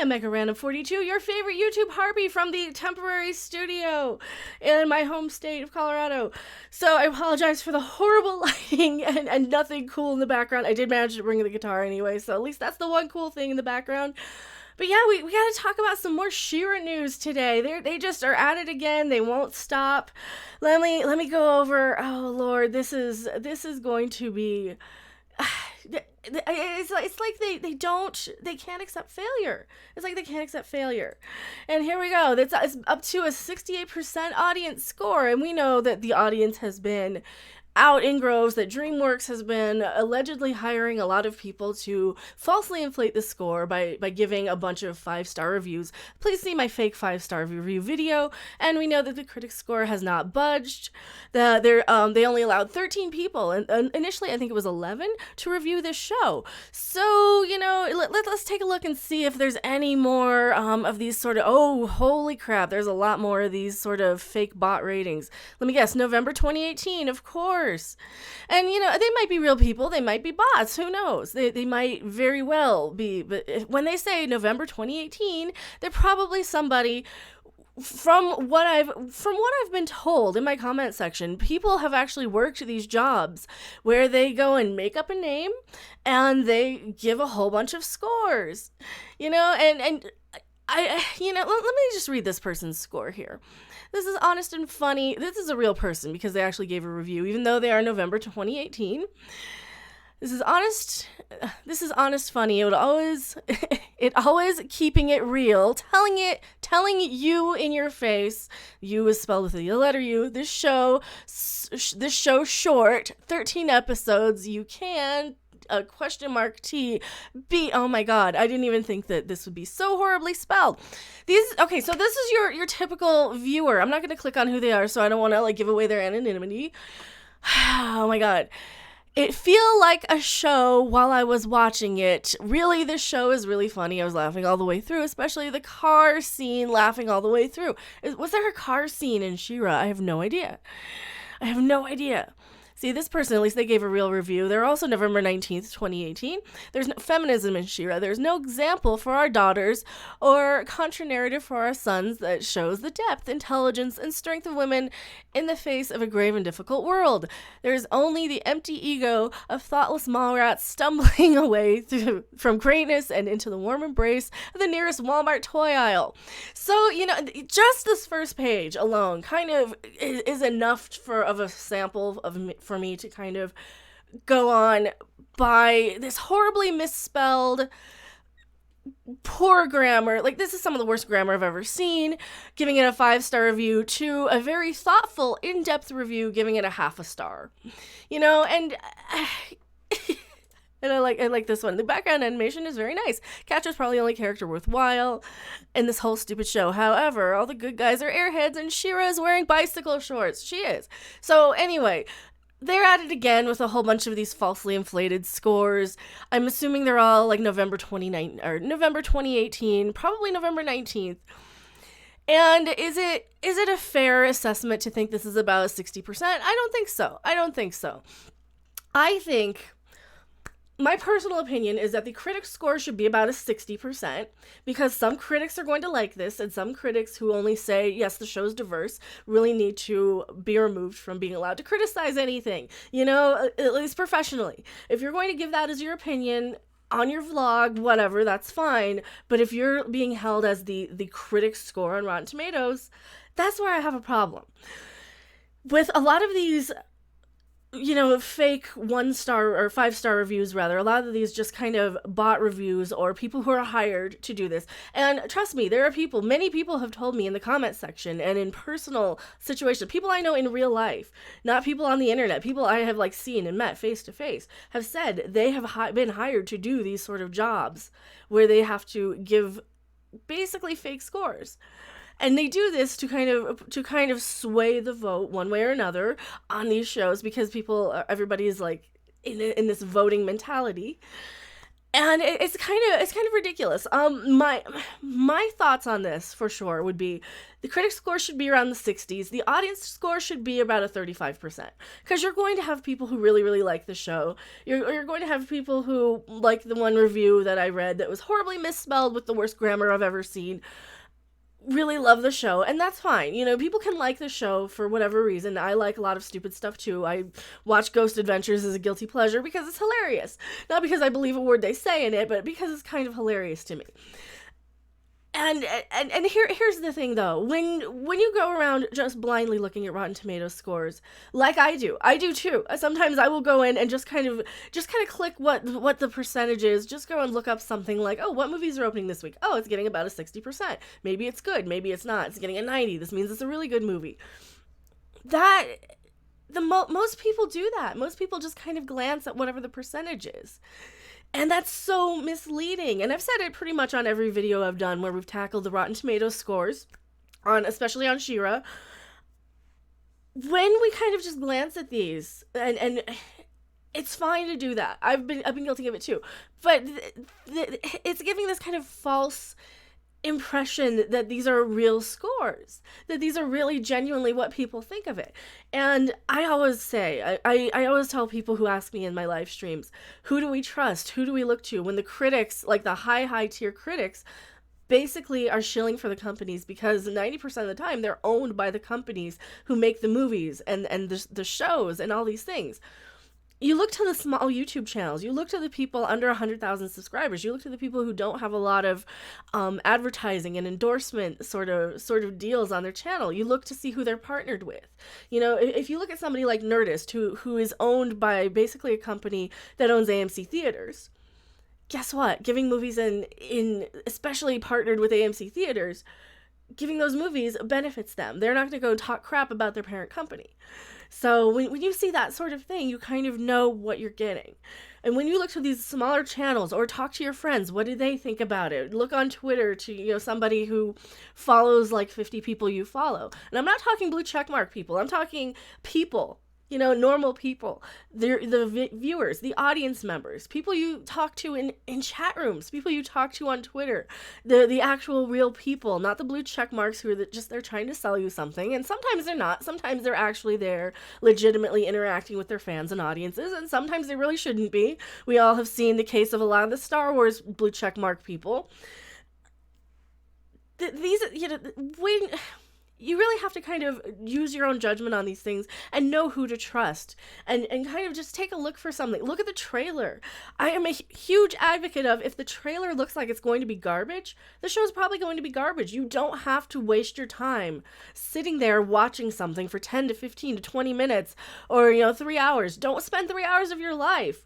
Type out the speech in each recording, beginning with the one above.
am Mega Random 42, your favorite YouTube harpy from the temporary studio in my home state of Colorado. So I apologize for the horrible lighting and nothing cool in the background. I did manage to bring the guitar anyway, so at least that's the one cool thing in the background. But yeah, we got to talk about some more She-Ra news today. They just are at it again. They won't stop. Let me go over. Oh Lord, this is going to be. It's like they can't accept failure. It's like they can't accept failure. And here we go. It's up to a 68% audience score, and we know that the audience has been out in groves, that DreamWorks has been allegedly hiring a lot of people to falsely inflate the score by giving a bunch of 5-star reviews. Please see my fake 5-star review video. And we know that the critic score has not budged. They only allowed 13 people, and initially I think it was 11, to review this show. So, let's take a look and see if there's any more of these sort of, oh, holy crap, there's a lot more of these sort of fake bot ratings. Let me guess, November 2018, of course. And, they might be real people. They might be bots. Who knows? They might very well be. But when they say November 2018, they're probably somebody. From what I've been told in my comment section, people have actually worked these jobs where they go and make up a name and they give a whole bunch of scores. And let me just read this person's score here. This is honest and funny. This is a real person because they actually gave a review, even though they are November 2018. This is honest funny. It always keeping it real, telling you in your face. You is spelled with the letter U. This show short, 13 episodes. You can $T B. Oh my God, I didn't even think that this would be so horribly spelled. So this is your typical viewer. I'm not going to click on who they are, so I don't want to give away their anonymity. Oh my God. It feel like a show while I was watching it. Really, this show is really funny. I was laughing all the way through, especially the car scene, laughing all the way through. Was there a car scene in She-Ra? I have no idea. See, this person, at least they gave a real review. They're also November 19th, 2018. There's no feminism in She-Ra. There's no example for our daughters or contra-narrative for our sons that shows the depth, intelligence, and strength of women in the face of a grave and difficult world. There's only the empty ego of thoughtless mall rats stumbling away from greatness and into the warm embrace of the nearest Walmart toy aisle. So, just this first page alone kind of is enough of a sample for me to kind of go on by this horribly misspelled, poor grammar. This is some of the worst grammar I've ever seen, giving it a 5-star review, to a very thoughtful, in-depth review, giving it a 0.5 star. And and I like this one. The background animation is very nice. Catcher's probably the only character worthwhile in this whole stupid show. However, all the good guys are airheads, and She-Ra is wearing bicycle shorts. She is. So anyway, they're at it again with a whole bunch of these falsely inflated scores. I'm assuming they're all November 2018, probably November 19th. And is it a fair assessment to think this is about 60%? I don't think so. I think my personal opinion is that the critic score should be about a 60%, because some critics are going to like this, and some critics who only say, yes, the show's diverse, really need to be removed from being allowed to criticize anything, at least professionally. If you're going to give that as your opinion on your vlog, whatever, that's fine. But if you're being held as the critic score on Rotten Tomatoes, that's where I have a problem. With a lot of these fake 1-star or 5-star reviews, rather. A lot of these just kind of bot reviews or people who are hired to do this. And trust me, there are many people have told me in the comment section and in personal situations, people I know in real life, not people on the internet, people I have seen and met face to face, have said they have been hired to do these sort of jobs where they have to give basically fake scores. And they do this to kind of sway the vote one way or another on these shows, because everybody is in this voting mentality. And it's kind of ridiculous. My thoughts on this for sure would be the critic score should be around the 60s. The audience score should be about a 35%, because you're going to have people who really really like the show. You're going to have people who like the one review that I read that was horribly misspelled with the worst grammar I've ever seen. Really love the show, and that's fine. You know, people can like the show for whatever reason. I like a lot of stupid stuff too. I watch Ghost Adventures as a guilty pleasure because it's hilarious. Not because I believe a word they say in it, but because it's kind of hilarious to me. And here's the thing though, when you go around just blindly looking at Rotten Tomatoes scores, like I do too. Sometimes I will go in and just kind of click what the percentage is. Just go and look up something like, oh, what movies are opening this week? Oh, it's getting about a 60%. Maybe it's good. Maybe it's not. It's getting a 90. This means it's a really good movie. That most people do that. Most people just kind of glance at whatever the percentage is. And that's so misleading. And I've said it pretty much on every video I've done where we've tackled the Rotten Tomatoes scores, especially on She-Ra. When we kind of just glance at these, and it's fine to do that. I've been guilty of it too. But it's giving this kind of false impression that these are real scores, that these are really genuinely what people think of it. And I always say, I always tell people who ask me in my live streams, who do we trust? Who do we look to? When the critics, like the high tier critics, basically are shilling for the companies, because 90% of the time they're owned by the companies who make the movies and the shows and all these things. You look to the small YouTube channels, you look to the people under 100,000 subscribers, you look to the people who don't have a lot of advertising and endorsement sort of deals on their channel. You look to see who they're partnered with. You know, if you look at somebody like Nerdist, who is owned by basically a company that owns AMC theaters, guess what? Giving movies in especially partnered with AMC theaters, giving those movies benefits them. They're not going to go talk crap about their parent company. So when you see that sort of thing, you kind of know what you're getting. And when you look to these smaller channels or talk to your friends, what do they think about it? Look on Twitter to, you know, somebody who follows like 50 people you follow. And I'm not talking blue checkmark people. I'm talking people, you know, normal people. They're the viewers, the audience members, people you talk to in chat rooms, people you talk to on Twitter, the actual real people, not the blue check marks who are they're trying to sell you something. And sometimes they're not. Sometimes they're actually there legitimately interacting with their fans and audiences, and sometimes they really shouldn't be. We all have seen the case of a lot of the Star Wars blue check mark people. These, you know, when you really have to kind of use your own judgment on these things and know who to trust, and kind of just take a look for something. Look at the trailer. I am a huge advocate of, if the trailer looks like it's going to be garbage, the show's probably going to be garbage. You don't have to waste your time sitting there watching something for 10 to 15 to 20 minutes or, you know, 3 hours. Don't spend 3 hours of your life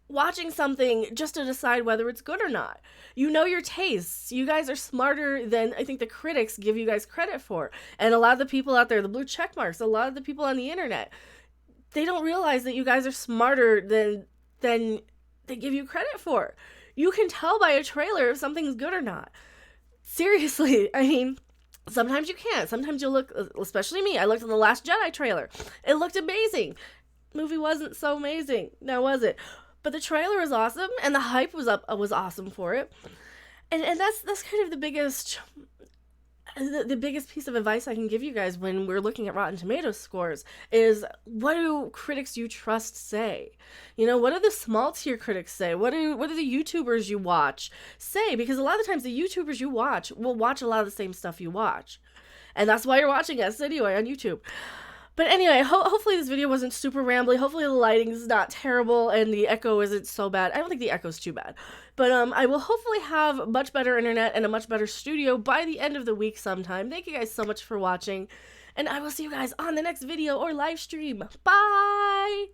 watching something just to decide whether it's good or not. You know your tastes. You guys are smarter than I think the critics give you guys credit for. And a lot of the people out there, the blue check marks, a lot of the people on the internet, they don't realize that you guys are smarter than they give you credit for. You can tell by a trailer if something's good or not. Seriously, I mean, sometimes you can't. Sometimes you'll look, especially me, I looked at the Last Jedi trailer. It looked amazing. Movie wasn't so amazing, now was it? But the trailer was awesome, and the hype was awesome for it, and that's kind of the biggest piece of advice I can give you guys when we're looking at Rotten Tomatoes scores is, what do critics you trust say? You know, what do the small tier critics say? What do the YouTubers you watch say? Because a lot of the times the YouTubers you watch will watch a lot of the same stuff you watch, and that's why you're watching us anyway on YouTube. But anyway, hopefully this video wasn't super rambly. Hopefully the lighting is not terrible and the echo isn't so bad. I don't think the echo's too bad. But I will hopefully have much better internet and a much better studio by the end of the week sometime. Thank you guys so much for watching, and I will see you guys on the next video or live stream. Bye!